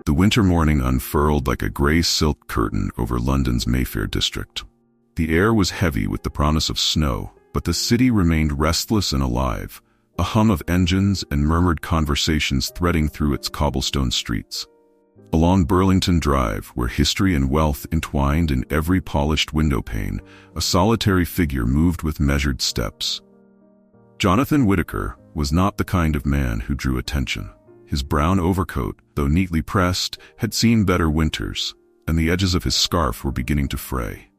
The winter morning unfurled like a grey silk curtain over London's Mayfair district. The air was heavy with the promise of snow, but the city remained restless and alive, a hum of engines and murmured conversations threading through its cobblestone streets. Along Burlington Drive, where history and wealth entwined in every polished windowpane, a solitary figure moved with measured steps. Jonathan Whittaker was not the kind of man who drew attention. His brown overcoat, though neatly pressed, had seen better winters, and the edges of his scarf were beginning to fray.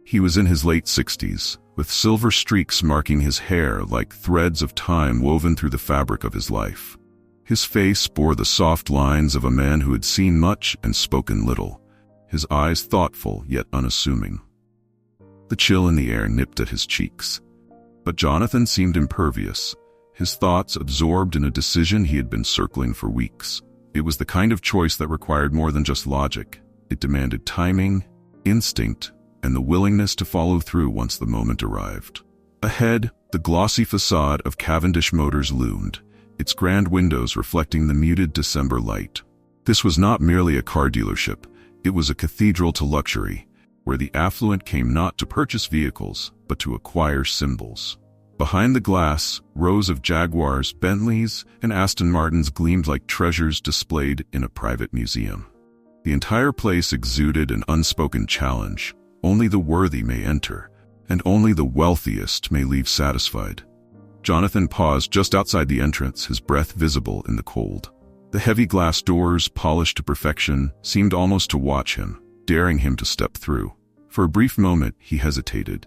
He was in his late 60s, with silver streaks marking his hair like threads of time woven through the fabric of his life. His face bore the soft lines of a man who had seen much and spoken little, his eyes thoughtful yet unassuming. The chill in the air nipped at his cheeks. But Jonathan seemed impervious, his thoughts absorbed in a decision he had been circling for weeks. It was the kind of choice that required more than just logic. It demanded timing, instinct, and the willingness to follow through once the moment arrived. Ahead, the glossy facade of Cavendish Motors loomed, its grand windows reflecting the muted December light. This was not merely a car dealership, it was a cathedral to luxury, where the affluent came not to purchase vehicles, but to acquire symbols. Behind the glass, rows of Jaguars, Bentleys, and Aston Martins gleamed like treasures displayed in a private museum. The entire place exuded an unspoken challenge. Only the worthy may enter, and only the wealthiest may leave satisfied. Jonathan paused just outside the entrance, his breath visible in the cold. The heavy glass doors, polished to perfection, seemed almost to watch him, daring him to step through. For a brief moment, he hesitated.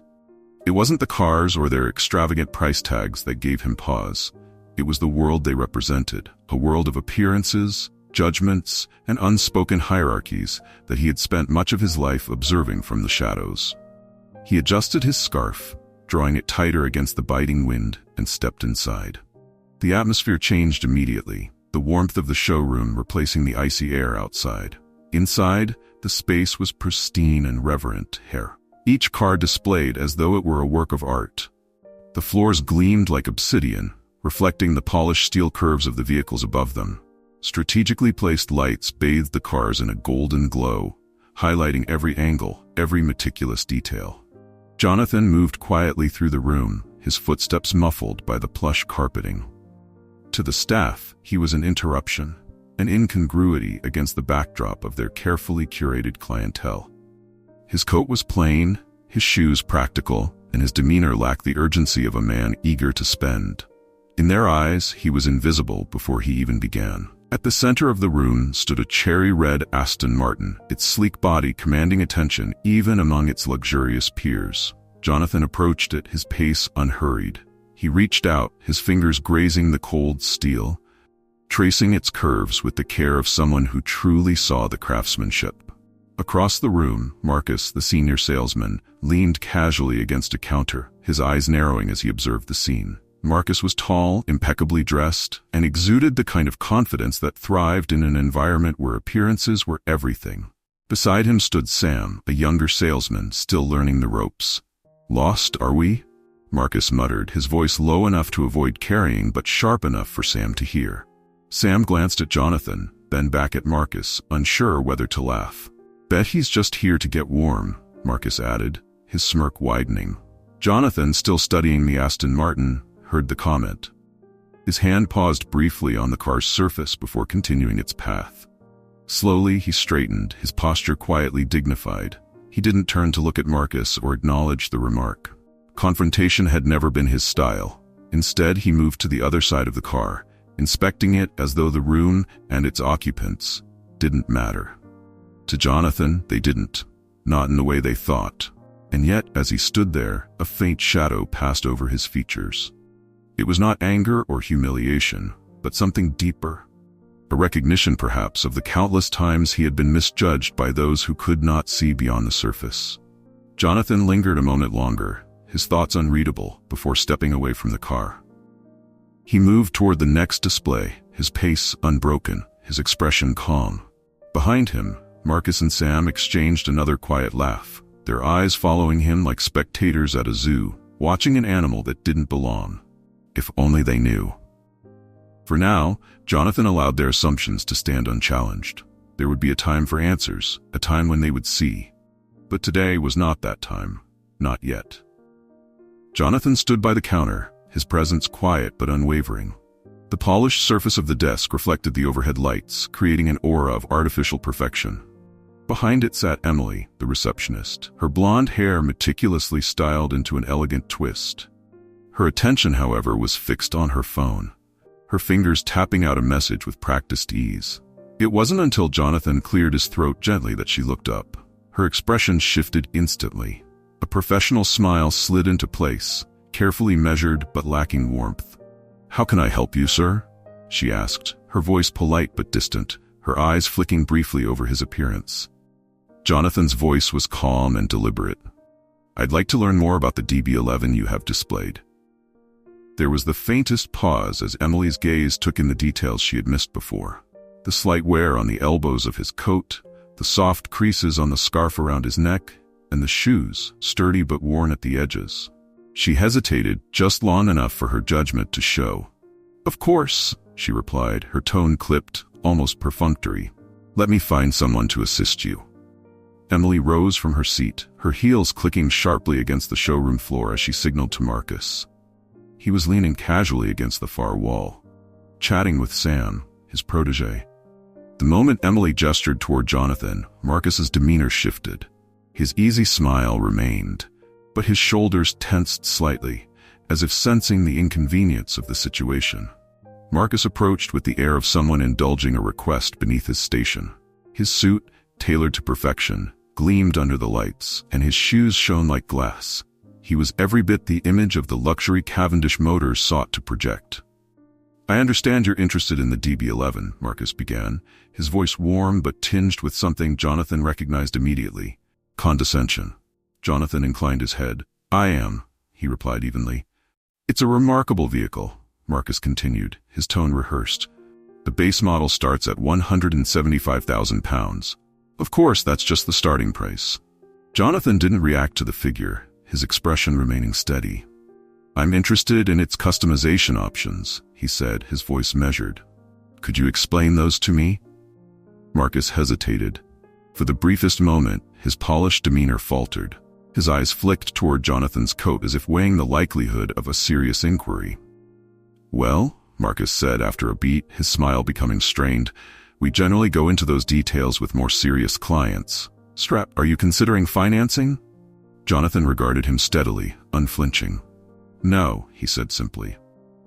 It wasn't the cars or their extravagant price tags that gave him pause. It was the world they represented, a world of appearances, judgments, and unspoken hierarchies that he had spent much of his life observing from the shadows. He adjusted his scarf, drawing it tighter against the biting wind, and stepped inside. The atmosphere changed immediately, the warmth of the showroom replacing the icy air outside. Inside, the space was pristine and reverent, each car displayed as though it were a work of art. The floors gleamed like obsidian, reflecting the polished steel curves of the vehicles above them. Strategically placed lights bathed the cars in a golden glow, highlighting every angle, every meticulous detail. Jonathan moved quietly through the room, his footsteps muffled by the plush carpeting. To the staff, he was an interruption, an incongruity against the backdrop of their carefully curated clientele. His coat was plain, his shoes practical, and his demeanor lacked the urgency of a man eager to spend. In their eyes, he was invisible before he even began. At the center of the room stood a cherry-red Aston Martin, its sleek body commanding attention even among its luxurious peers. Jonathan approached it, his pace unhurried. He reached out, his fingers grazing the cold steel, tracing its curves with the care of someone who truly saw the craftsmanship. Across the room, Marcus, the senior salesman, leaned casually against a counter, his eyes narrowing as he observed the scene. Marcus was tall, impeccably dressed, and exuded the kind of confidence that thrived in an environment where appearances were everything. Beside him stood Sam, a younger salesman, still learning the ropes. "Lost, are we?" Marcus muttered, his voice low enough to avoid carrying but sharp enough for Sam to hear. Sam glanced at Jonathan, then back at Marcus, unsure whether to laugh. "Bet he's just here to get warm," Marcus added, his smirk widening. Jonathan, still studying the Aston Martin, heard the comment. His hand paused briefly on the car's surface before continuing its path. Slowly, he straightened, his posture quietly dignified. He didn't turn to look at Marcus or acknowledge the remark. Confrontation had never been his style. Instead, he moved to the other side of the car, inspecting it as though the room and its occupants didn't matter. To Jonathan, they didn't, not in the way they thought. And yet, as he stood there, a faint shadow passed over his features. It was not anger or humiliation, but something deeper. A recognition, perhaps, of the countless times he had been misjudged by those who could not see beyond the surface. Jonathan lingered a moment longer, his thoughts unreadable, before stepping away from the car. He moved toward the next display, his pace unbroken, his expression calm. Behind him, Marcus and Sam exchanged another quiet laugh, their eyes following him like spectators at a zoo, watching an animal that didn't belong. If only they knew. For now, Jonathan allowed their assumptions to stand unchallenged. There would be a time for answers, a time when they would see. But today was not that time. Not yet. Jonathan stood by the counter, his presence quiet but unwavering. The polished surface of the desk reflected the overhead lights, creating an aura of artificial perfection. Behind it sat Emily, the receptionist, her blonde hair meticulously styled into an elegant twist. Her attention, however, was fixed on her phone, her fingers tapping out a message with practiced ease. It wasn't until Jonathan cleared his throat gently that she looked up. Her expression shifted instantly. A professional smile slid into place, carefully measured but lacking warmth. "How can I help you, sir?" she asked, her voice polite but distant, her eyes flicking briefly over his appearance. Jonathan's voice was calm and deliberate. "I'd like to learn more about the DB11 you have displayed." There was the faintest pause as Emily's gaze took in the details she had missed before. The slight wear on the elbows of his coat, the soft creases on the scarf around his neck, and the shoes, sturdy but worn at the edges. She hesitated just long enough for her judgment to show. "Of course," she replied, her tone clipped, almost perfunctory. "Let me find someone to assist you." Emily rose from her seat, her heels clicking sharply against the showroom floor as she signaled to Marcus. He was leaning casually against the far wall, chatting with Sam, his protege. The moment Emily gestured toward Jonathan, Marcus's demeanor shifted. His easy smile remained, but his shoulders tensed slightly, as if sensing the inconvenience of the situation. Marcus approached with the air of someone indulging a request beneath his station. His suit, tailored to perfection, gleamed under the lights, and his shoes shone like glass. He was every bit the image of the luxury Cavendish Motors sought to project. "I understand you're interested in the DB11, Marcus began, his voice warm but tinged with something Jonathan recognized immediately: condescension. Jonathan inclined his head. "I am," he replied evenly. "It's a remarkable vehicle," Marcus continued, his tone rehearsed. "The base model starts at £175,000. Of course, that's just the starting price." Jonathan didn't react to the figure, his expression remaining steady. "I'm interested in its customization options," he said, his voice measured. "Could you explain those to me?" Marcus hesitated. For the briefest moment, his polished demeanor faltered. His eyes flicked toward Jonathan's coat as if weighing the likelihood of a serious inquiry. "Well," Marcus said after a beat, his smile becoming strained, "we generally go into those details with more serious clients. Are you considering financing?" Jonathan regarded him steadily, unflinching. "No," he said simply.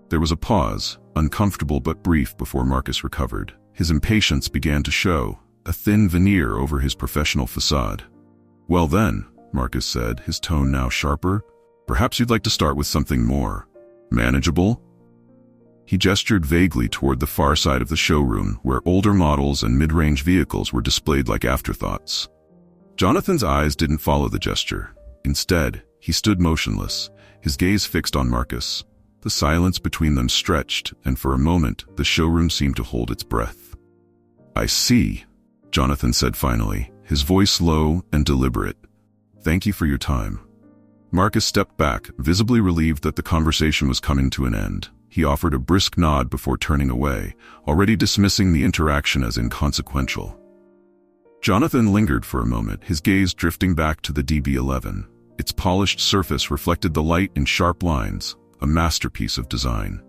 There was a pause, uncomfortable but brief, before Marcus recovered. His impatience began to show, a thin veneer over his professional facade. "Well then," Marcus said, his tone now sharper, "perhaps you'd like to start with something more manageable?" He gestured vaguely toward the far side of the showroom, where older models and mid-range vehicles were displayed like afterthoughts. Jonathan's eyes didn't follow the gesture. Instead, he stood motionless, his gaze fixed on Marcus. The silence between them stretched, and for a moment, the showroom seemed to hold its breath. "I see," Jonathan said finally, his voice low and deliberate. "Thank you for your time." Marcus stepped back, visibly relieved that the conversation was coming to an end. He offered a brisk nod before turning away, already dismissing the interaction as inconsequential. Jonathan lingered for a moment, his gaze drifting back to the DB11. Its polished surface reflected the light in sharp lines, a masterpiece of design.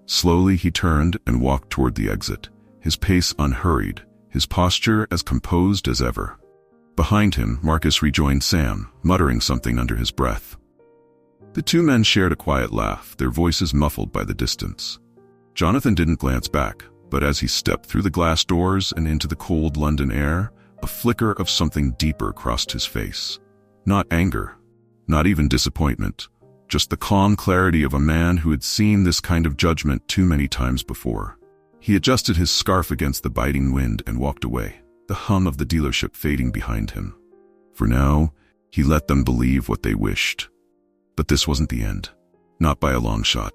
Slowly he turned and walked toward the exit, his pace unhurried, his posture as composed as ever. Behind him, Marcus rejoined Sam, muttering something under his breath. The two men shared a quiet laugh, their voices muffled by the distance. Jonathan didn't glance back, but as he stepped through the glass doors and into the cold London air, a flicker of something deeper crossed his face. Not anger, not even disappointment, just the calm clarity of a man who had seen this kind of judgment too many times before. He adjusted his scarf against the biting wind and walked away, the hum of the dealership fading behind him. For now, he let them believe what they wished. But this wasn't the end. Not by a long shot.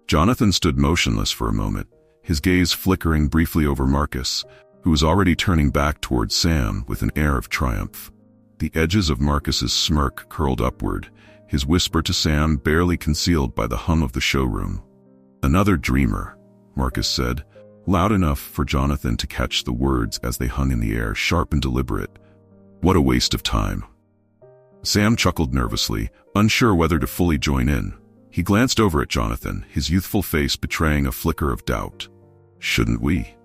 Jonathan stood motionless for a moment, his gaze flickering briefly over Marcus, who was already turning back towards Sam with an air of triumph. The edges of Marcus's smirk curled upward, his whisper to Sam barely concealed by the hum of the showroom. "Another dreamer," Marcus said, loud enough for Jonathan to catch the words as they hung in the air, sharp and deliberate. What a waste of time. Sam chuckled nervously, unsure whether to fully join in. He glanced over at Jonathan, his youthful face betraying a flicker of doubt. Shouldn't we?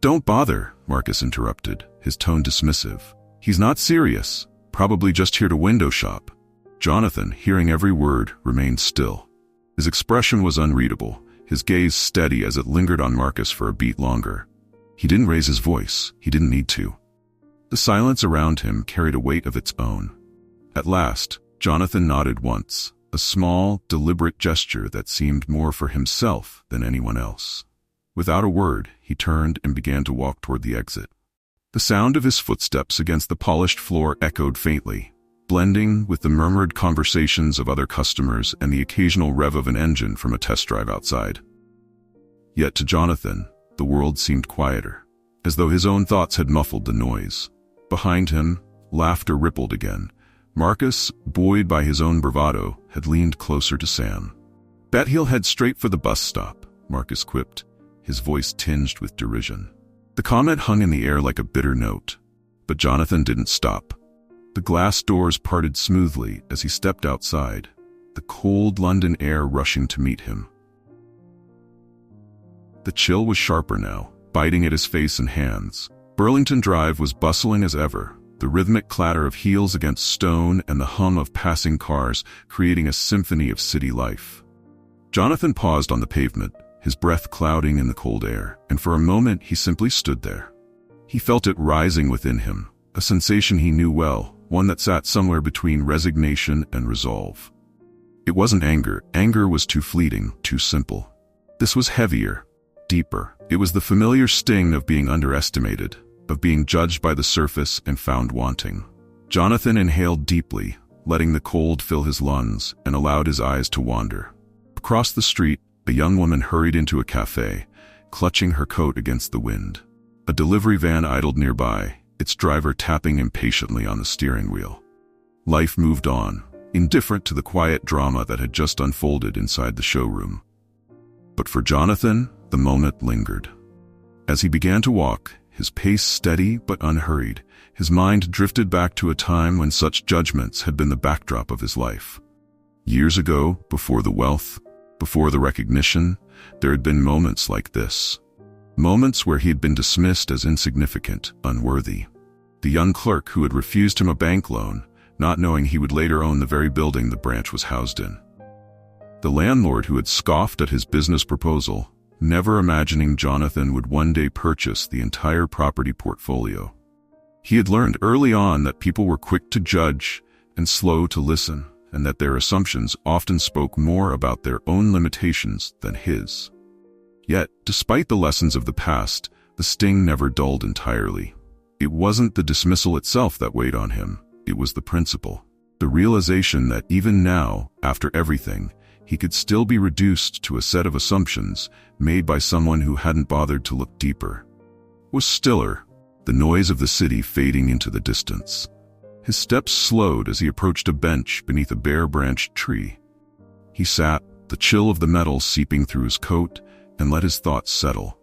Don't bother, Marcus interrupted, his tone dismissive. He's not serious, probably just here to window shop. Jonathan, hearing every word, remained still. His expression was unreadable, his gaze steady as it lingered on Marcus for a beat longer. He didn't raise his voice, he didn't need to. The silence around him carried a weight of its own. At last, Jonathan nodded once, a small, deliberate gesture that seemed more for himself than anyone else. Without a word, he turned and began to walk toward the exit. The sound of his footsteps against the polished floor echoed faintly, blending with the murmured conversations of other customers and the occasional rev of an engine from a test drive outside. Yet to Jonathan, the world seemed quieter, as though his own thoughts had muffled the noise. Behind him, laughter rippled again. Marcus, buoyed by his own bravado, had leaned closer to Sam. Bet he'll head straight for the bus stop, Marcus quipped, his voice tinged with derision. The comment hung in the air like a bitter note, but Jonathan didn't stop. The glass doors parted smoothly as he stepped outside, the cold London air rushing to meet him. The chill was sharper now, biting at his face and hands. Burlington Drive was bustling as ever, the rhythmic clatter of heels against stone and the hum of passing cars creating a symphony of city life. Jonathan paused on the pavement, his breath clouding in the cold air, and for a moment he simply stood there. He felt it rising within him, a sensation he knew well, one that sat somewhere between resignation and resolve. It wasn't anger. Anger was too fleeting, too simple. This was heavier, deeper. It was the familiar sting of being underestimated, of being judged by the surface and found wanting. Jonathan inhaled deeply, letting the cold fill his lungs, and allowed his eyes to wander. Across the street, a young woman hurried into a cafe, clutching her coat against the wind. A delivery van idled nearby, its driver tapping impatiently on the steering wheel. Life moved on, indifferent to the quiet drama that had just unfolded inside the showroom. But for Jonathan, the moment lingered. As he began to walk, his pace steady but unhurried, his mind drifted back to a time when such judgments had been the backdrop of his life. Years ago, before the wealth, before the recognition, there had been moments like this. Moments where he had been dismissed as insignificant, unworthy. The young clerk who had refused him a bank loan, not knowing he would later own the very building the branch was housed in. The landlord who had scoffed at his business proposal, never imagining Jonathan would one day purchase the entire property portfolio. He had learned early on that people were quick to judge and slow to listen, and that their assumptions often spoke more about their own limitations than his. Yet, despite the lessons of the past, the sting never dulled entirely. It wasn't the dismissal itself that weighed on him, it was the principle. The realization that even now, after everything, he could still be reduced to a set of assumptions made by someone who hadn't bothered to look deeper. Was stiller, the noise of the city fading into the distance. His steps slowed as he approached a bench beneath a bare-branched tree. He sat, the chill of the metal seeping through his coat, and let his thoughts settle.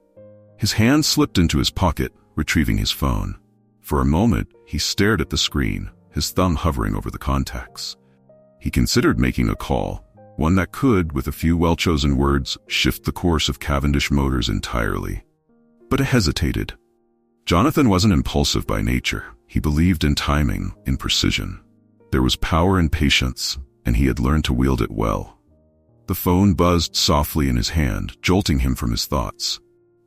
His hand slipped into his pocket, retrieving his phone. For a moment, he stared at the screen, his thumb hovering over the contacts. He considered making a call, one that could, with a few well-chosen words, shift the course of Cavendish Motors entirely. But he hesitated. Jonathan wasn't impulsive by nature. He believed in timing, in precision. There was power in patience, and he had learned to wield it well. The phone buzzed softly in his hand, jolting him from his thoughts.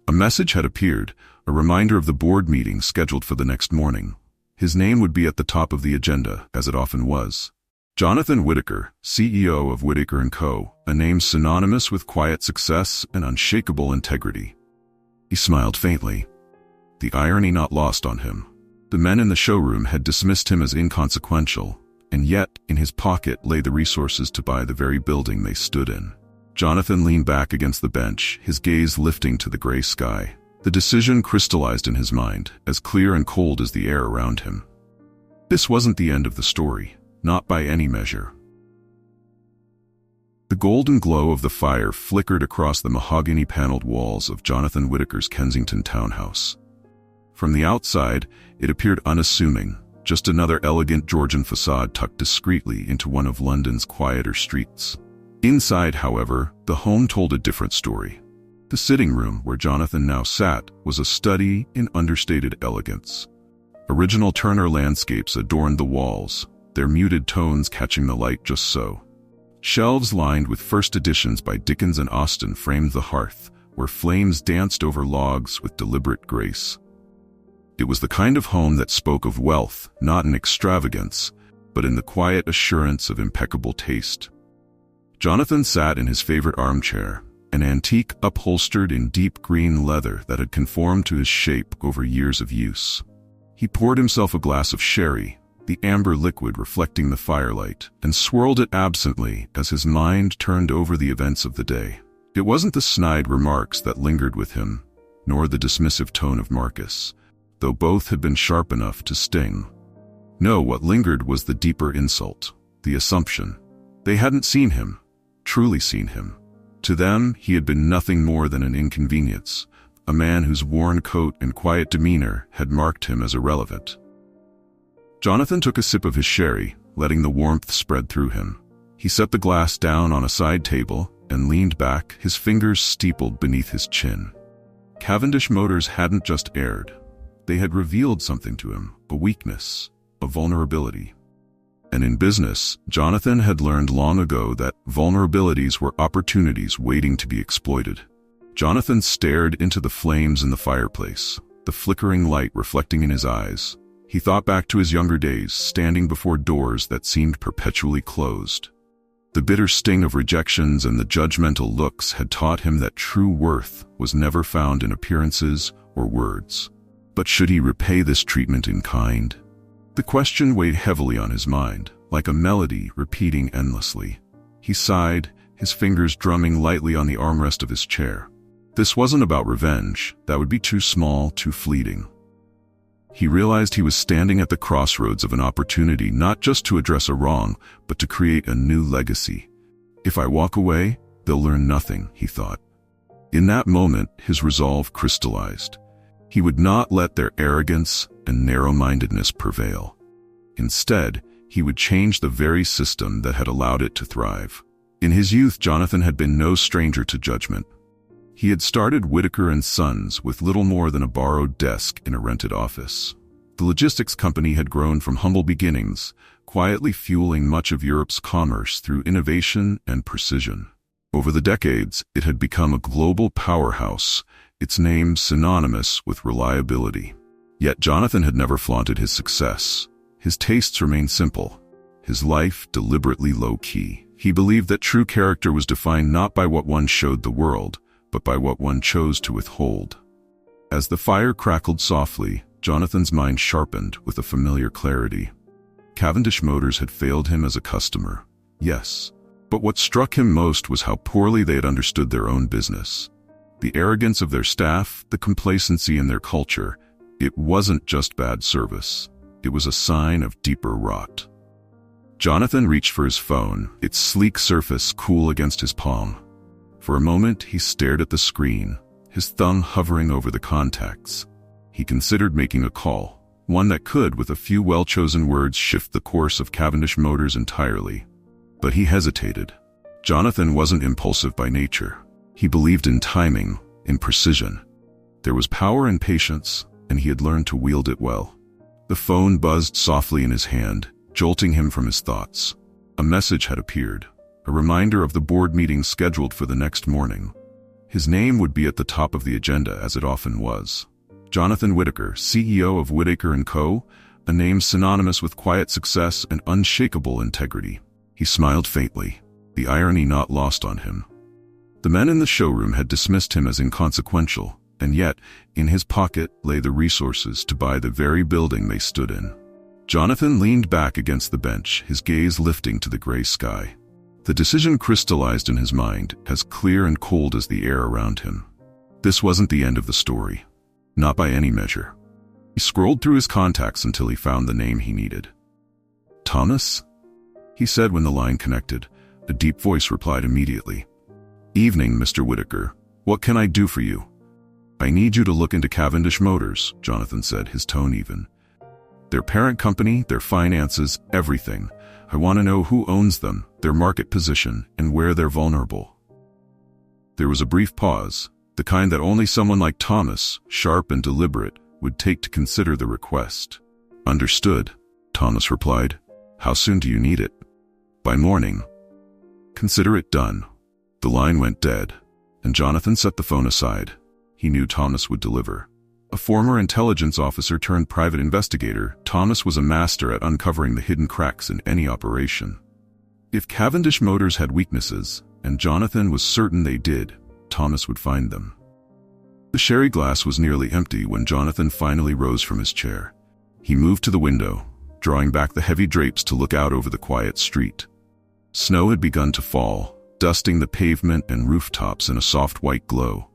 A message had appeared, a reminder of the board meeting scheduled for the next morning. His name would be at the top of the agenda, as it often was. Jonathan Whitaker, CEO of Whitaker & Co., a name synonymous with quiet success and unshakable integrity. He smiled faintly, the irony not lost on him. The men in the showroom had dismissed him as inconsequential, and yet, in his pocket lay the resources to buy the very building they stood in. Jonathan leaned back against the bench, his gaze lifting to the gray sky. The decision crystallized in his mind, as clear and cold as the air around him. This wasn't the end of the story, not by any measure. The golden glow of the fire flickered across the mahogany-paneled walls of Jonathan Whittaker's Kensington townhouse. From the outside, it appeared unassuming, just another elegant Georgian facade tucked discreetly into one of London's quieter streets. Inside, however, the home told a different story. The sitting room where Jonathan now sat was a study in understated elegance. Original Turner landscapes adorned the walls, their muted tones catching the light just so. Shelves lined with first editions by Dickens and Austen framed the hearth, where flames danced over logs with deliberate grace. It was the kind of home that spoke of wealth, not in extravagance, but in the quiet assurance of impeccable taste. Jonathan sat in his favorite armchair, an antique upholstered in deep green leather that had conformed to his shape over years of use. He poured himself a glass of sherry, the amber liquid reflecting the firelight, and swirled it absently as his mind turned over the events of the day. It wasn't the snide remarks that lingered with him, nor the dismissive tone of Marcus, though both had been sharp enough to sting. No, what lingered was the deeper insult, the assumption. They hadn't seen him, truly seen him. To them, he had been nothing more than an inconvenience, a man whose worn coat and quiet demeanor had marked him as irrelevant. Jonathan took a sip of his sherry, letting the warmth spread through him. He set the glass down on a side table and leaned back, his fingers steepled beneath his chin. Cavendish Motors hadn't just erred. They had revealed something to him, a weakness, a vulnerability. And in business, Jonathan had learned long ago that vulnerabilities were opportunities waiting to be exploited. Jonathan stared into the flames in the fireplace, the flickering light reflecting in his eyes. He thought back to his younger days, standing before doors that seemed perpetually closed. The bitter sting of rejections and the judgmental looks had taught him that true worth was never found in appearances or words. But should he repay this treatment in kind? The question weighed heavily on his mind, like a melody repeating endlessly. He sighed, his fingers drumming lightly on the armrest of his chair. This wasn't about revenge. That would be too small, too fleeting. He realized he was standing at the crossroads of an opportunity not just to address a wrong, but to create a new legacy. If I walk away, they'll learn nothing, he thought. In that moment, his resolve crystallized. He would not let their arrogance and narrow-mindedness prevail. Instead, he would change the very system that had allowed it to thrive. In his youth, Jonathan had been no stranger to judgment. He had started Whittaker & Sons with little more than a borrowed desk in a rented office. The logistics company had grown from humble beginnings, quietly fueling much of Europe's commerce through innovation and precision. Over the decades, it had become a global powerhouse, its name synonymous with reliability. Yet Jonathan had never flaunted his success. His tastes remained simple, his life deliberately low-key. He believed that true character was defined not by what one showed the world, but by what one chose to withhold. As the fire crackled softly, Jonathan's mind sharpened with a familiar clarity. Cavendish Motors had failed him as a customer, yes, but what struck him most was how poorly they had understood their own business. The arrogance of their staff, the complacency in their culture, it wasn't just bad service. It was a sign of deeper rot. Jonathan reached for his phone, its sleek surface cool against his palm. For a moment, he stared at the screen, his thumb hovering over the contacts. He considered making a call, one that could, with a few well-chosen words, shift the course of Cavendish Motors entirely. But he hesitated. Jonathan wasn't impulsive by nature. He believed in timing, in precision. There was power in patience, and he had learned to wield it well. The phone buzzed softly in his hand, jolting him from his thoughts. A message had appeared, a reminder of the board meeting scheduled for the next morning. His name would be at the top of the agenda, as it often was. Jonathan Whittaker, CEO of Whittaker & Co., a name synonymous with quiet success and unshakable integrity. He smiled faintly, the irony not lost on him. The men in the showroom had dismissed him as inconsequential, and yet, in his pocket lay the resources to buy the very building they stood in. Jonathan leaned back against the bench, his gaze lifting to the gray sky. The decision crystallized in his mind, as clear and cold as the air around him. This wasn't the end of the story. Not by any measure. He scrolled through his contacts until he found the name he needed. "Thomas?" he said when the line connected, A deep voice replied immediately. "Evening, Mr. Whitaker. What can I do for you?" "I need you to look into Cavendish Motors," Jonathan said, his tone even. "Their parent company, their finances, everything. I want to know who owns them, their market position, and where they're vulnerable." There was a brief pause, the kind that only someone like Thomas, sharp and deliberate, would take to consider the request. "Understood," Thomas replied. "How soon do you need it?" "By morning." "Consider it done." The line went dead, and Jonathan set the phone aside. He knew Thomas would deliver. A former intelligence officer turned private investigator, Thomas was a master at uncovering the hidden cracks in any operation. If Cavendish Motors had weaknesses, and Jonathan was certain they did, Thomas would find them. The sherry glass was nearly empty when Jonathan finally rose from his chair. He moved to the window, drawing back the heavy drapes to look out over the quiet street. Snow had begun to fall, dusting the pavement and rooftops in a soft white glow.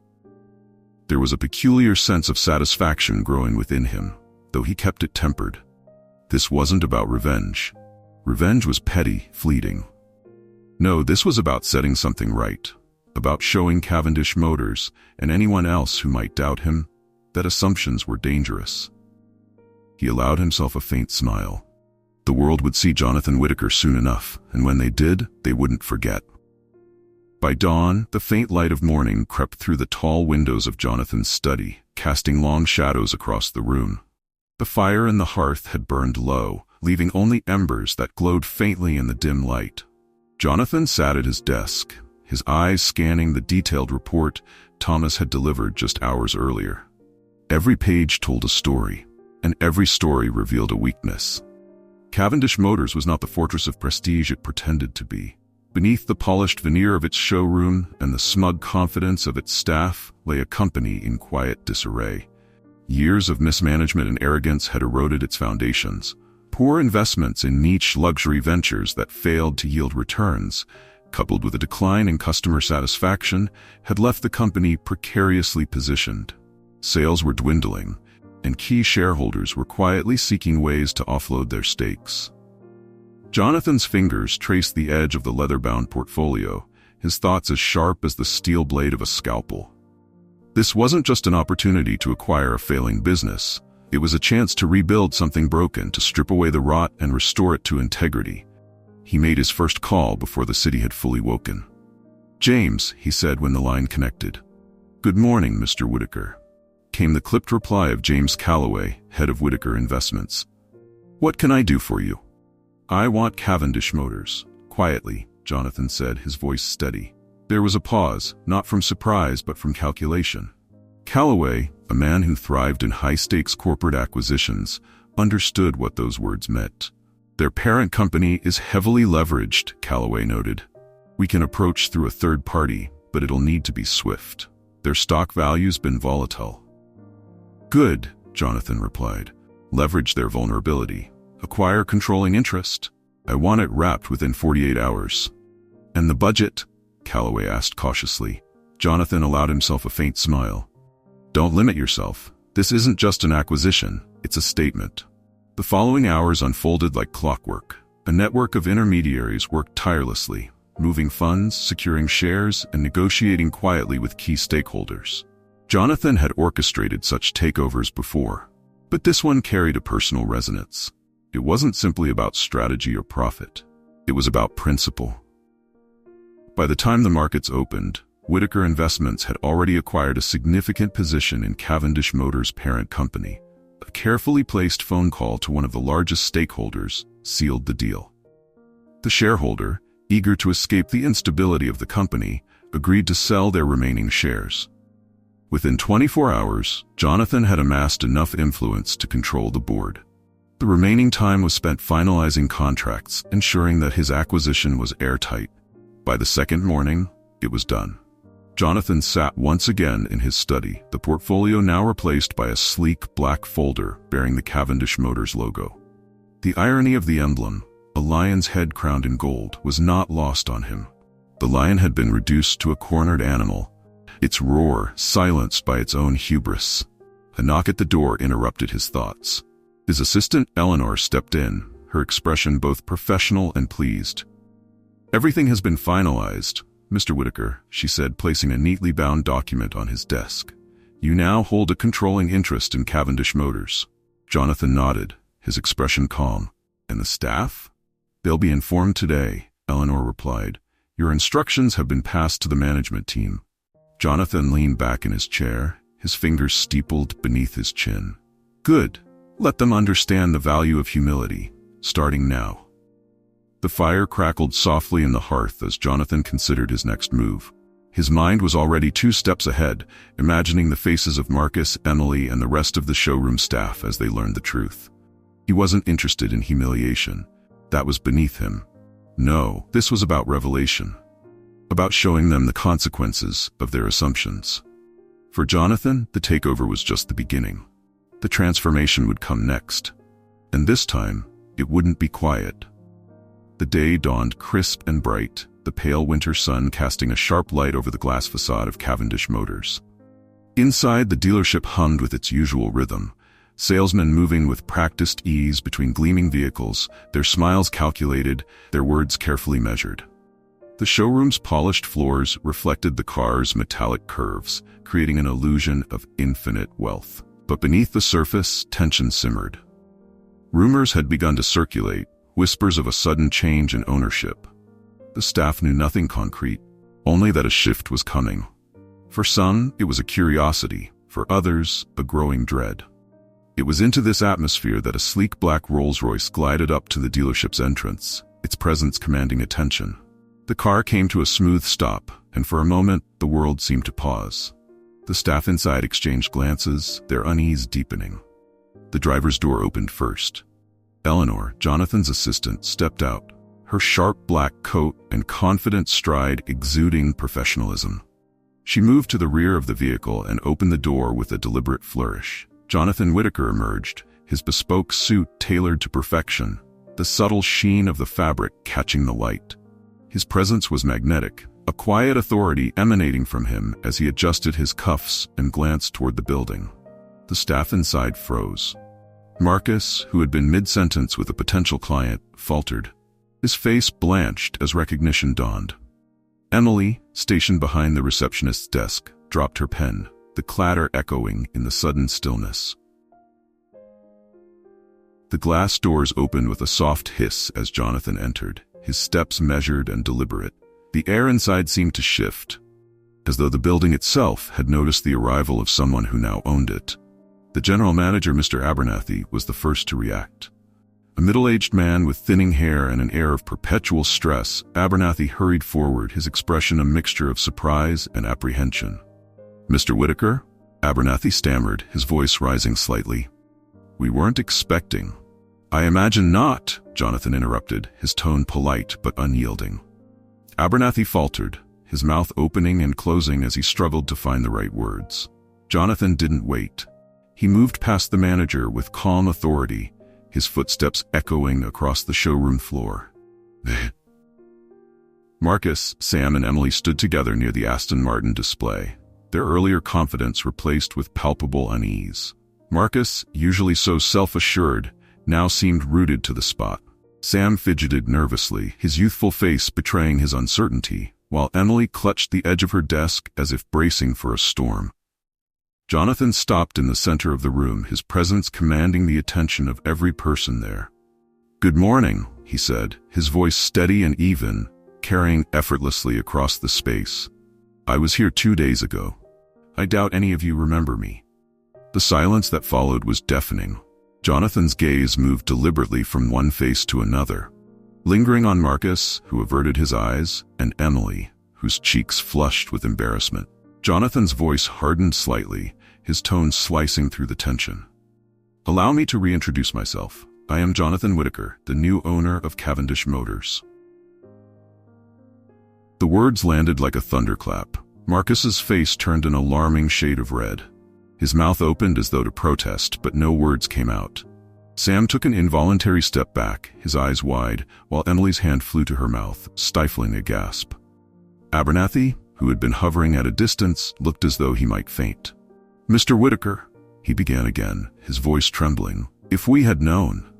There was a peculiar sense of satisfaction growing within him, though he kept it tempered. This wasn't about revenge. Revenge was petty, fleeting. No, this was about setting something right, about showing Cavendish Motors, and anyone else who might doubt him, that assumptions were dangerous. He allowed himself a faint smile. The world would see Jonathan Whitaker soon enough, and when they did, they wouldn't forget. By dawn, the faint light of morning crept through the tall windows of Jonathan's study, casting long shadows across the room. The fire in the hearth had burned low, leaving only embers that glowed faintly in the dim light. Jonathan sat at his desk, his eyes scanning the detailed report Thomas had delivered just hours earlier. Every page told a story, and every story revealed a weakness. Cavendish Motors was not the fortress of prestige it pretended to be. Beneath the polished veneer of its showroom and the smug confidence of its staff lay a company in quiet disarray. Years of mismanagement and arrogance had eroded its foundations. Poor investments in niche luxury ventures that failed to yield returns, coupled with a decline in customer satisfaction, had left the company precariously positioned. Sales were dwindling, and key shareholders were quietly seeking ways to offload their stakes. Jonathan's fingers traced the edge of the leather-bound portfolio, his thoughts as sharp as the steel blade of a scalpel. This wasn't just an opportunity to acquire a failing business. It was a chance to rebuild something broken, to strip away the rot and restore it to integrity. He made his first call before the city had fully woken. "James," he said when the line connected. "Good morning, Mr. Whitaker," came the clipped reply of James Calloway, head of Whitaker Investments. "What can I do for you?" "I want Cavendish Motors," quietly, Jonathan said, his voice steady. There was a pause, not from surprise but from calculation. Calloway, a man who thrived in high-stakes corporate acquisitions, understood what those words meant. "Their parent company is heavily leveraged," Calloway noted. "We can approach through a third party, but it'll need to be swift. Their stock value's been volatile." "Good," Jonathan replied. "Leverage their vulnerability. Acquire controlling interest. I want it wrapped within 48 hours. "And the budget?" Calloway asked cautiously. Jonathan allowed himself a faint smile. "Don't limit yourself. This isn't just an acquisition, it's a statement." The following hours unfolded like clockwork. A network of intermediaries worked tirelessly, moving funds, securing shares, and negotiating quietly with key stakeholders. Jonathan had orchestrated such takeovers before, but this one carried a personal resonance. It wasn't simply about strategy or profit. It was about principle. By the time the markets opened, Whitaker Investments had already acquired a significant position in Cavendish Motors' parent company. A carefully placed phone call to one of the largest stakeholders sealed the deal. The shareholder, eager to escape the instability of the company, agreed to sell their remaining shares. Within 24 hours, Jonathan had amassed enough influence to control the board. The remaining time was spent finalizing contracts, ensuring that his acquisition was airtight. By the second morning, it was done. Jonathan sat once again in his study, the portfolio now replaced by a sleek black folder bearing the Cavendish Motors logo. The irony of the emblem, a lion's head crowned in gold, was not lost on him. The lion had been reduced to a cornered animal, its roar silenced by its own hubris. A knock at the door interrupted his thoughts. His assistant, Eleanor, stepped in, her expression both professional and pleased. Everything has been finalized, Mr. Whitaker, she said, placing a neatly bound document on his desk. You now hold a controlling interest in Cavendish Motors. Jonathan nodded, his expression calm. And the staff? They'll be informed today, Eleanor replied. Your instructions have been passed to the management team. Jonathan leaned back in his chair, his fingers steepled beneath his chin. Good. Let them understand the value of humility, starting now. The fire crackled softly in the hearth as Jonathan considered his next move. His mind was already 2 steps ahead, imagining the faces of Marcus, Emily, and the rest of the showroom staff as they learned the truth. He wasn't interested in humiliation. That was beneath him. No, this was about revelation. About showing them the consequences of their assumptions. For Jonathan, the takeover was just the beginning. The transformation would come next. And this time, it wouldn't be quiet. The day dawned crisp and bright, the pale winter sun casting a sharp light over the glass facade of Cavendish Motors. Inside, the dealership hummed with its usual rhythm, salesmen moving with practiced ease between gleaming vehicles, their smiles calculated, their words carefully measured. The showroom's polished floors reflected the car's metallic curves, creating an illusion of infinite wealth. But beneath the surface, tension simmered. Rumors had begun to circulate, whispers of a sudden change in ownership. The staff knew nothing concrete, only that a shift was coming. For some, it was a curiosity, for others, a growing dread. It was into this atmosphere that a sleek black Rolls-Royce glided up to the dealership's entrance, its presence commanding attention. The car came to a smooth stop, and for a moment, the world seemed to pause. The staff inside exchanged glances, their unease deepening. The driver's door opened first. Eleanor, Jonathan's assistant, stepped out, her sharp black coat and confident stride exuding professionalism. She moved to the rear of the vehicle and opened the door with a deliberate flourish. Jonathan Whitaker emerged, his bespoke suit tailored to perfection, the subtle sheen of the fabric catching the light. His presence was magnetic, a quiet authority emanating from him as he adjusted his cuffs and glanced toward the building. The staff inside froze. Marcus, who had been mid-sentence with a potential client, faltered. His face blanched as recognition dawned. Emily, stationed behind the receptionist's desk, dropped her pen, the clatter echoing in the sudden stillness. The glass doors opened with a soft hiss as Jonathan entered, his steps measured and deliberate. The air inside seemed to shift, as though the building itself had noticed the arrival of someone who now owned it. The general manager, Mr. Abernathy, was the first to react. A middle-aged man with thinning hair and an air of perpetual stress, Abernathy hurried forward, his expression a mixture of surprise and apprehension. Mr. Whitaker? Abernathy stammered, his voice rising slightly. We weren't expecting. I imagine not, Jonathan interrupted, his tone polite but unyielding. Abernathy faltered, his mouth opening and closing as he struggled to find the right words. Jonathan didn't wait. He moved past the manager with calm authority, his footsteps echoing across the showroom floor. Marcus, Sam, and Emily stood together near the Aston Martin display, their earlier confidence replaced with palpable unease. Marcus, usually so self-assured, now seemed rooted to the spot. Sam fidgeted nervously, his youthful face betraying his uncertainty, while Emily clutched the edge of her desk as if bracing for a storm. Jonathan stopped in the center of the room, his presence commanding the attention of every person there. Good morning, he said, his voice steady and even, carrying effortlessly across the space. I was here 2 days ago. I doubt any of you remember me. The silence that followed was deafening. Jonathan's gaze moved deliberately from one face to another, lingering on Marcus, who averted his eyes, and Emily, whose cheeks flushed with embarrassment. Jonathan's voice hardened slightly, his tone slicing through the tension. Allow me to reintroduce myself. I am Jonathan Whitaker, the new owner of Cavendish Motors. The words landed like a thunderclap. Marcus's face turned an alarming shade of red. His mouth opened as though to protest, but no words came out. Sam took an involuntary step back, his eyes wide, while Emily's hand flew to her mouth, stifling a gasp. Abernathy, who had been hovering at a distance, looked as though he might faint. Mr. Whitaker, he began again, his voice trembling. If we had known.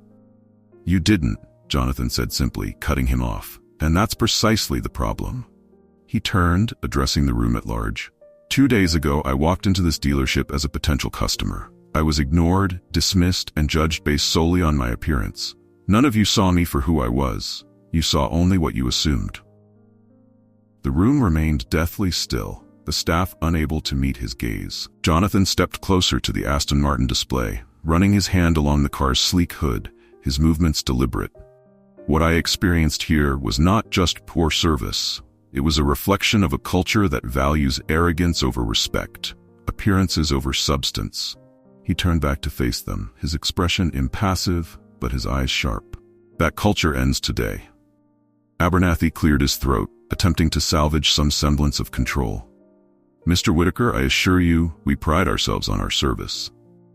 You didn't, Jonathan said simply, cutting him off. And that's precisely the problem. He turned, addressing the room at large. 2 days ago, I walked into this dealership as a potential customer. I was ignored, dismissed, and judged based solely on my appearance. None of you saw me for who I was. You saw only what you assumed. The room remained deathly still, the staff unable to meet his gaze. Jonathan stepped closer to the Aston Martin display, running his hand along the car's sleek hood, his movements deliberate. What I experienced here was not just poor service. It was a reflection of a culture that values arrogance over respect, appearances over substance. He turned back to face them, his expression impassive, but his eyes sharp. That culture ends today. Abernathy cleared his throat, attempting to salvage some semblance of control. Mr. Whitaker, I assure you, we pride ourselves on our service.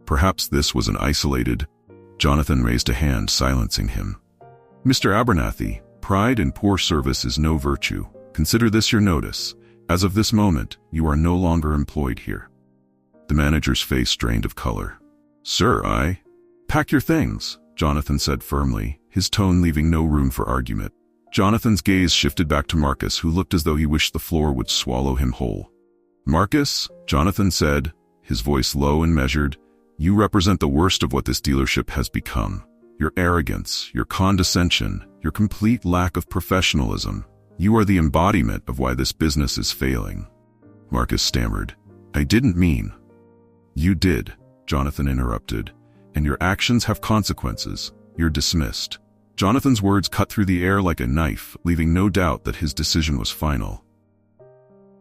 Perhaps this was an isolated... Jonathan raised a hand, silencing him. Mr. Abernathy, pride in poor service is no virtue. Consider this your notice. As of this moment, you are no longer employed here. The manager's face drained of color. Sir, Pack your things, Jonathan said firmly, his tone leaving no room for argument. Jonathan's gaze shifted back to Marcus, who looked as though he wished the floor would swallow him whole. Marcus, Jonathan said, his voice low and measured, you represent the worst of what this dealership has become. Your arrogance, your condescension, your complete lack of professionalism. You are the embodiment of why this business is failing. Marcus stammered. I didn't mean. You did, Jonathan interrupted, and your actions have consequences. You're dismissed. Jonathan's words cut through the air like a knife, leaving no doubt that his decision was final.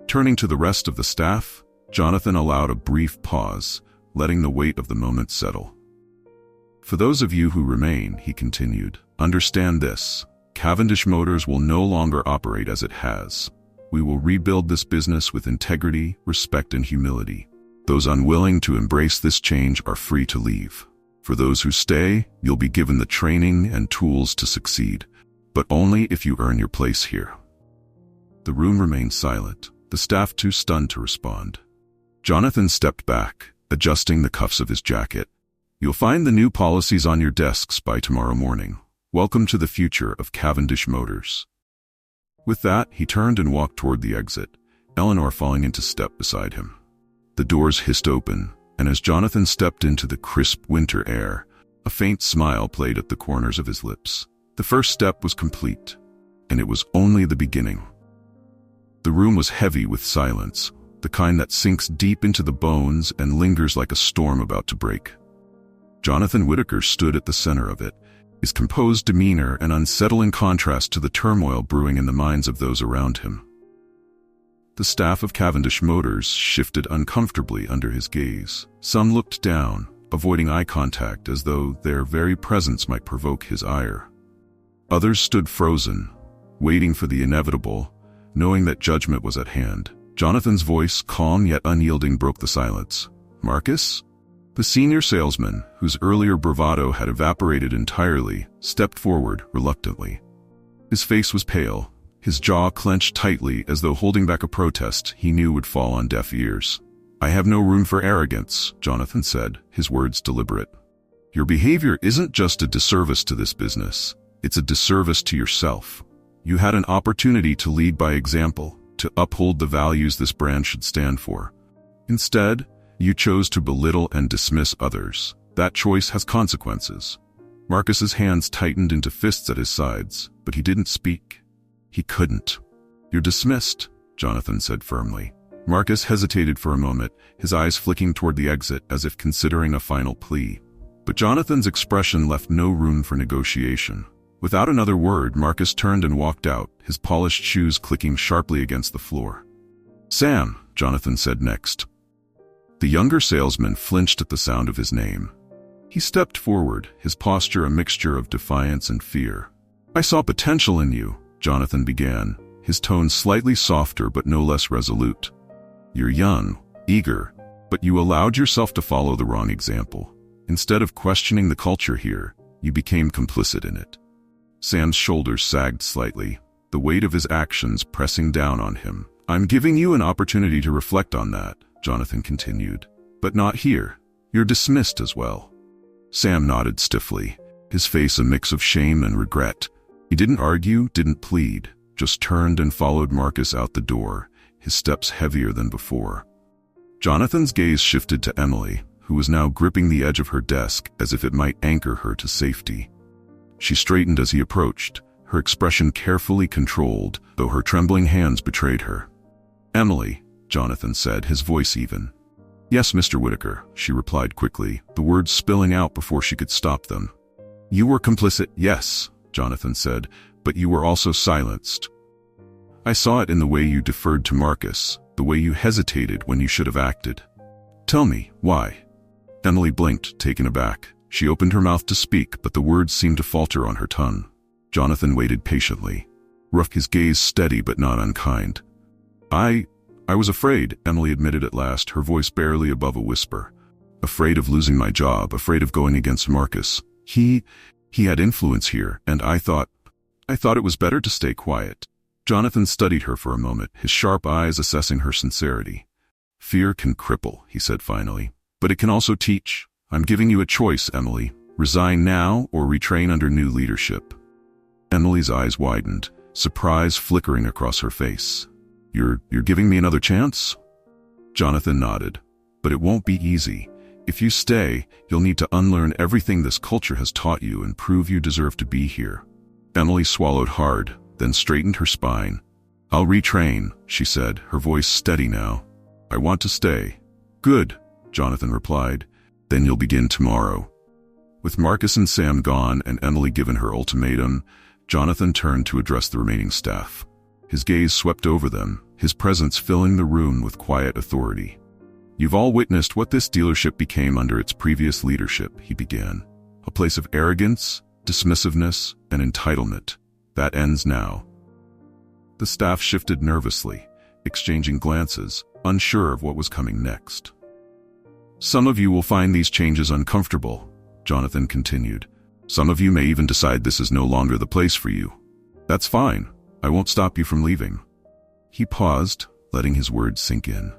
Turning to the rest of the staff, Jonathan allowed a brief pause, letting the weight of the moment settle. For those of you who remain, he continued, understand this. Cavendish Motors will no longer operate as it has. We will rebuild this business with integrity, respect, and humility. Those unwilling to embrace this change are free to leave. For those who stay, you'll be given the training and tools to succeed, but only if you earn your place here. The room remained silent, the staff too stunned to respond. Jonathan stepped back, adjusting the cuffs of his jacket. You'll find the new policies on your desks by tomorrow morning. Welcome to the future of Cavendish Motors. With that, he turned and walked toward the exit, Eleanor falling into step beside him. The doors hissed open, and as Jonathan stepped into the crisp winter air, a faint smile played at the corners of his lips. The first step was complete, and it was only the beginning. The room was heavy with silence, the kind that sinks deep into the bones and lingers like a storm about to break. Jonathan Whitaker stood at the center of it, his composed demeanor an unsettling contrast to the turmoil brewing in the minds of those around him. The staff of Cavendish Motors shifted uncomfortably under his gaze. Some looked down, avoiding eye contact as though their very presence might provoke his ire. Others stood frozen, waiting for the inevitable, knowing that judgment was at hand. Jonathan's voice, calm yet unyielding, broke the silence. Marcus? The senior salesman, whose earlier bravado had evaporated entirely, stepped forward reluctantly. His face was pale, his jaw clenched tightly as though holding back a protest he knew would fall on deaf ears. I have no room for arrogance, Jonathan said, his words deliberate. Your behavior isn't just a disservice to this business, it's a disservice to yourself. You had an opportunity to lead by example, to uphold the values this brand should stand for. Instead, you chose to belittle and dismiss others. That choice has consequences. Marcus's hands tightened into fists at his sides, but he didn't speak. He couldn't. You're dismissed, Jonathan said firmly. Marcus hesitated for a moment, his eyes flicking toward the exit as if considering a final plea. But Jonathan's expression left no room for negotiation. Without another word, Marcus turned and walked out, his polished shoes clicking sharply against the floor. Sam, Jonathan said next. The younger salesman flinched at the sound of his name. He stepped forward, his posture a mixture of defiance and fear. I saw potential in you, Jonathan began, his tone slightly softer but no less resolute. You're young, eager, but you allowed yourself to follow the wrong example. Instead of questioning the culture here, you became complicit in it. Sam's shoulders sagged slightly, the weight of his actions pressing down on him. I'm giving you an opportunity to reflect on that, Jonathan continued. But not here. You're dismissed as well. Sam nodded stiffly, his face a mix of shame and regret. He didn't argue, didn't plead, just turned and followed Marcus out the door, his steps heavier than before. Jonathan's gaze shifted to Emily, who was now gripping the edge of her desk as if it might anchor her to safety. She straightened as he approached, her expression carefully controlled, though her trembling hands betrayed her. "Emily," Jonathan said, his voice even. "Yes, Mr. Whitaker," she replied quickly, the words spilling out before she could stop them. "You were complicit, yes," Jonathan said, "but you were also silenced. I saw it in the way you deferred to Marcus, the way you hesitated when you should have acted. Tell me, why?" Emily blinked, taken aback. She opened her mouth to speak, but the words seemed to falter on her tongue. Jonathan waited patiently, his gaze steady but not unkind. I was afraid," Emily admitted at last, her voice barely above a whisper. "Afraid of losing my job, afraid of going against Marcus. He had influence here, and I thought it was better to stay quiet." Jonathan studied her for a moment, his sharp eyes assessing her sincerity. "Fear can cripple," he said finally, "but it can also teach. I'm giving you a choice, Emily. Resign now or retrain under new leadership." Emily's eyes widened, surprise flickering across her face. You're giving me another chance?" Jonathan nodded. "But it won't be easy. If you stay, you'll need to unlearn everything this culture has taught you and prove you deserve to be here." Emily swallowed hard, then straightened her spine. "I'll retrain," she said, her voice steady now. "I want to stay." "Good," Jonathan replied. "Then you'll begin tomorrow." With Marcus and Sam gone and Emily given her ultimatum, Jonathan turned to address the remaining staff. His gaze swept over them, his presence filling the room with quiet authority. "You've all witnessed what this dealership became under its previous leadership," he began. "A place of arrogance, dismissiveness, and entitlement. That ends now." The staff shifted nervously, exchanging glances, unsure of what was coming next. "Some of you will find these changes uncomfortable," Jonathan continued. "Some of you may even decide this is no longer the place for you. That's fine. I won't stop you from leaving." He paused, letting his words sink in.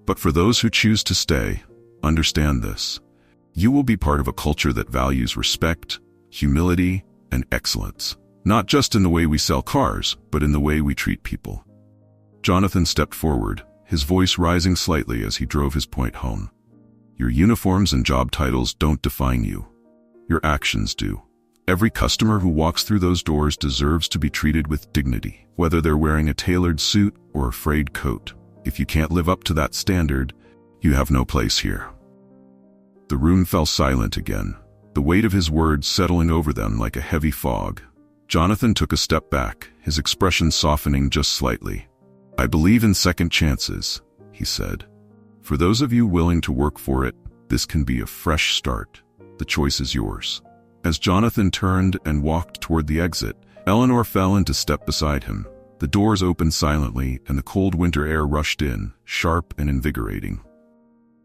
"But for those who choose to stay, understand this. You will be part of a culture that values respect, humility, and excellence. Not just in the way we sell cars, but in the way we treat people." Jonathan stepped forward, his voice rising slightly as he drove his point home. "Your uniforms and job titles don't define you. Your actions do. Every customer who walks through those doors deserves to be treated with dignity, whether they're wearing a tailored suit or a frayed coat. If you can't live up to that standard, you have no place here." The room fell silent again, the weight of his words settling over them like a heavy fog. Jonathan took a step back, his expression softening just slightly. "I believe in second chances," he said. "For those of you willing to work for it, this can be a fresh start. The choice is yours." As Jonathan turned and walked toward the exit, Eleanor fell into step beside him. The doors opened silently and the cold winter air rushed in, sharp and invigorating.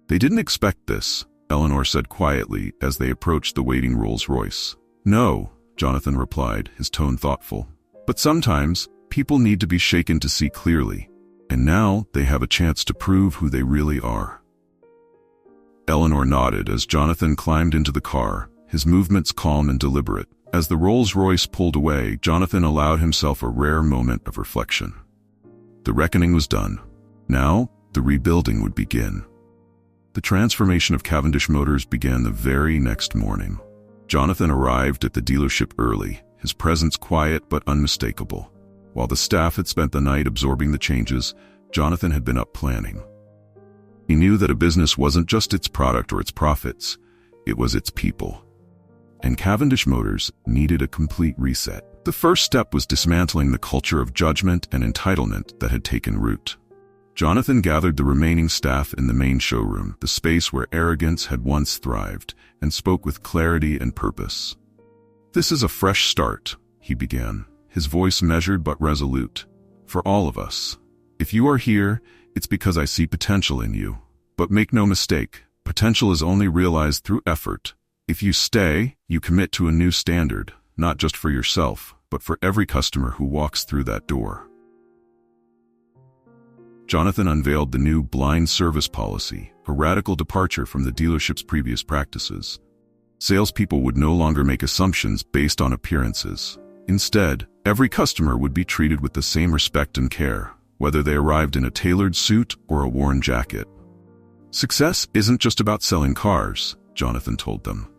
"They didn't expect this," Eleanor said quietly as they approached the waiting Rolls-Royce. "No," Jonathan replied, his tone thoughtful. "But sometimes, people need to be shaken to see clearly. And now they have a chance to prove who they really are." Eleanor nodded as Jonathan climbed into the car, his movements calm and deliberate. As the Rolls-Royce pulled away, Jonathan allowed himself a rare moment of reflection. The reckoning was done. Now, the rebuilding would begin. The transformation of Cavendish Motors began the very next morning. Jonathan arrived at the dealership early, his presence quiet but unmistakable. While the staff had spent the night absorbing the changes, Jonathan had been up planning. He knew that a business wasn't just its product or its profits, it was its people. And Cavendish Motors needed a complete reset. The first step was dismantling the culture of judgment and entitlement that had taken root. Jonathan gathered the remaining staff in the main showroom, the space where arrogance had once thrived, and spoke with clarity and purpose. "This is a fresh start," he began, his voice measured but resolute. "For all of us. If you are here, it's because I see potential in you. But make no mistake, potential is only realized through effort. If you stay, you commit to a new standard, not just for yourself, but for every customer who walks through that door." Jonathan unveiled the new blind service policy, a radical departure from the dealership's previous practices. Salespeople would no longer make assumptions based on appearances. Instead, every customer would be treated with the same respect and care, whether they arrived in a tailored suit or a worn jacket. Success isn't just about selling cars, Jonathan told them.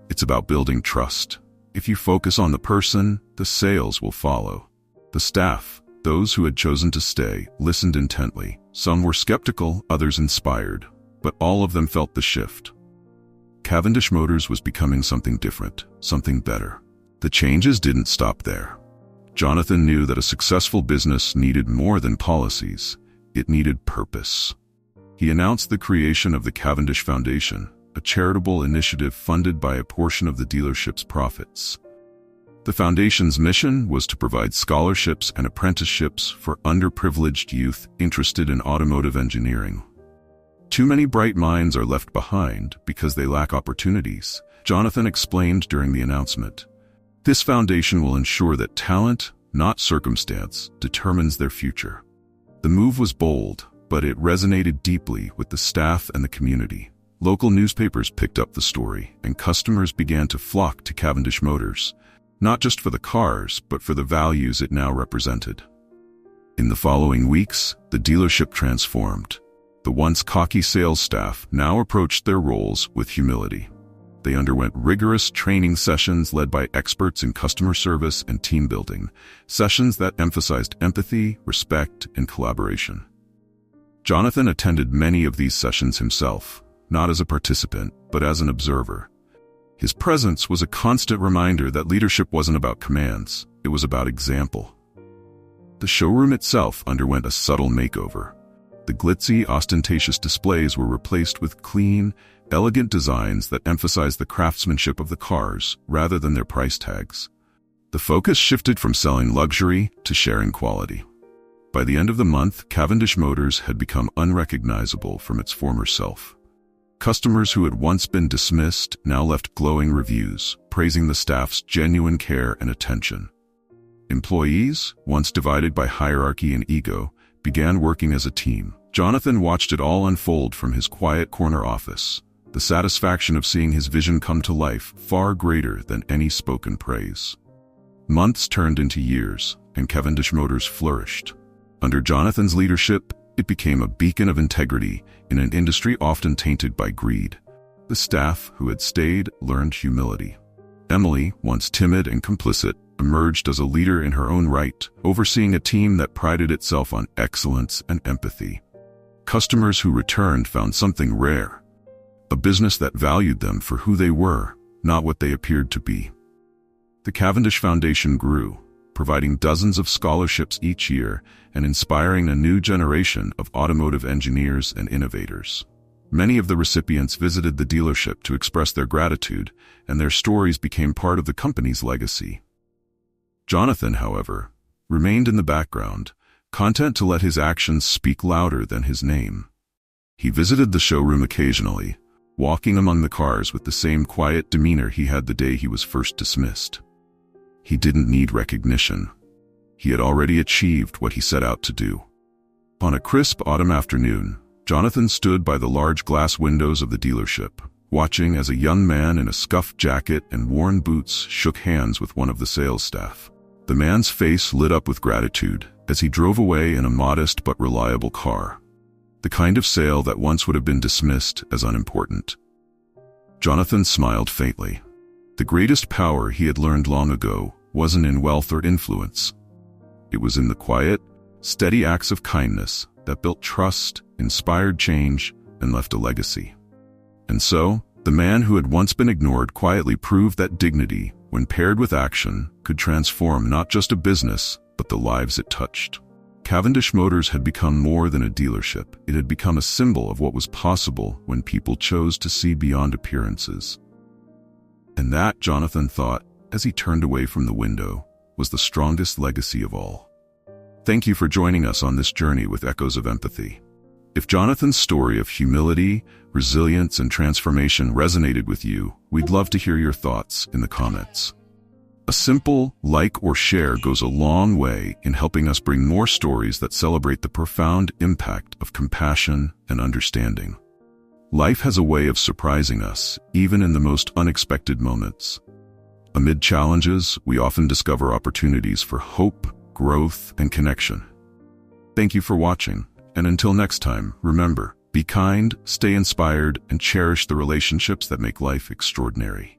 It's about building trust. If you focus on the person, the sales will follow. The staff, those who had chosen to stay, listened intently. Some were skeptical, others inspired, but all of them felt the shift. Cavendish Motors was becoming something different, something better. The changes didn't stop there. Jonathan knew that a successful business needed more than policies. It needed purpose. He announced the creation of the Cavendish Foundation, a charitable initiative funded by a portion of the dealership's profits. The foundation's mission was to provide scholarships and apprenticeships for underprivileged youth interested in automotive engineering. Too many bright minds are left behind because they lack opportunities, Jonathan explained during the announcement. This foundation will ensure that talent, not circumstance, determines their future. The move was bold, but it resonated deeply with the staff and the community. Local newspapers picked up the story, and customers began to flock to Cavendish Motors, not just for the cars, but for the values it now represented. In the following weeks, the dealership transformed. The once cocky sales staff now approached their roles with humility. They underwent rigorous training sessions led by experts in customer service and team building, sessions that emphasized empathy, respect, and collaboration. Jonathan attended many of these sessions himself, not as a participant, but as an observer. His presence was a constant reminder that leadership wasn't about commands, it was about example. The showroom itself underwent a subtle makeover. The glitzy, ostentatious displays were replaced with clean, elegant designs that emphasized the craftsmanship of the cars rather than their price tags. The focus shifted from selling luxury to sharing quality. By the end of the month, Cavendish Motors had become unrecognizable from its former self. Customers who had once been dismissed now left glowing reviews, praising the staff's genuine care and attention. Employees, once divided by hierarchy and ego, began working as a team. Jonathan watched it all unfold from his quiet corner office, the satisfaction of seeing his vision come to life far greater than any spoken praise. Months turned into years, and Cavendish Motors flourished. Under Jonathan's leadership, it became a beacon of integrity in an industry often tainted by greed. The staff who had stayed learned humility. Emily, once timid and complicit, emerged as a leader in her own right, overseeing a team that prided itself on excellence and empathy. Customers who returned found something rare, a business that valued them for who they were, not what they appeared to be. The Cavendish Foundation grew, providing dozens of scholarships each year and inspiring a new generation of automotive engineers and innovators. Many of the recipients visited the dealership to express their gratitude, and their stories became part of the company's legacy. Jonathan, however, remained in the background, content to let his actions speak louder than his name. He visited the showroom occasionally, walking among the cars with the same quiet demeanor he had the day he was first dismissed. He didn't need recognition. He had already achieved what he set out to do. On a crisp autumn afternoon, Jonathan stood by the large glass windows of the dealership, watching as a young man in a scuffed jacket and worn boots shook hands with one of the sales staff. The man's face lit up with gratitude as he drove away in a modest but reliable car, the kind of sale that once would have been dismissed as unimportant. Jonathan smiled faintly. The greatest power he had learned long ago wasn't in wealth or influence. It was in the quiet, steady acts of kindness that built trust, inspired change, and left a legacy. And so, the man who had once been ignored quietly proved that dignity, when paired with action, could transform not just a business, but the lives it touched. Cavendish Motors had become more than a dealership. It had become a symbol of what was possible when people chose to see beyond appearances. And that, Jonathan thought, as he turned away from the window, was the strongest legacy of all. Thank you for joining us on this journey with Echoes of Empathy. If Jonathan's story of humility, resilience, and transformation resonated with you, we'd love to hear your thoughts in the comments. A simple like or share goes a long way in helping us bring more stories that celebrate the profound impact of compassion and understanding. Life has a way of surprising us, even in the most unexpected moments. Amid challenges, we often discover opportunities for hope, growth, and connection. Thank you for watching, and until next time, remember, be kind, stay inspired, and cherish the relationships that make life extraordinary.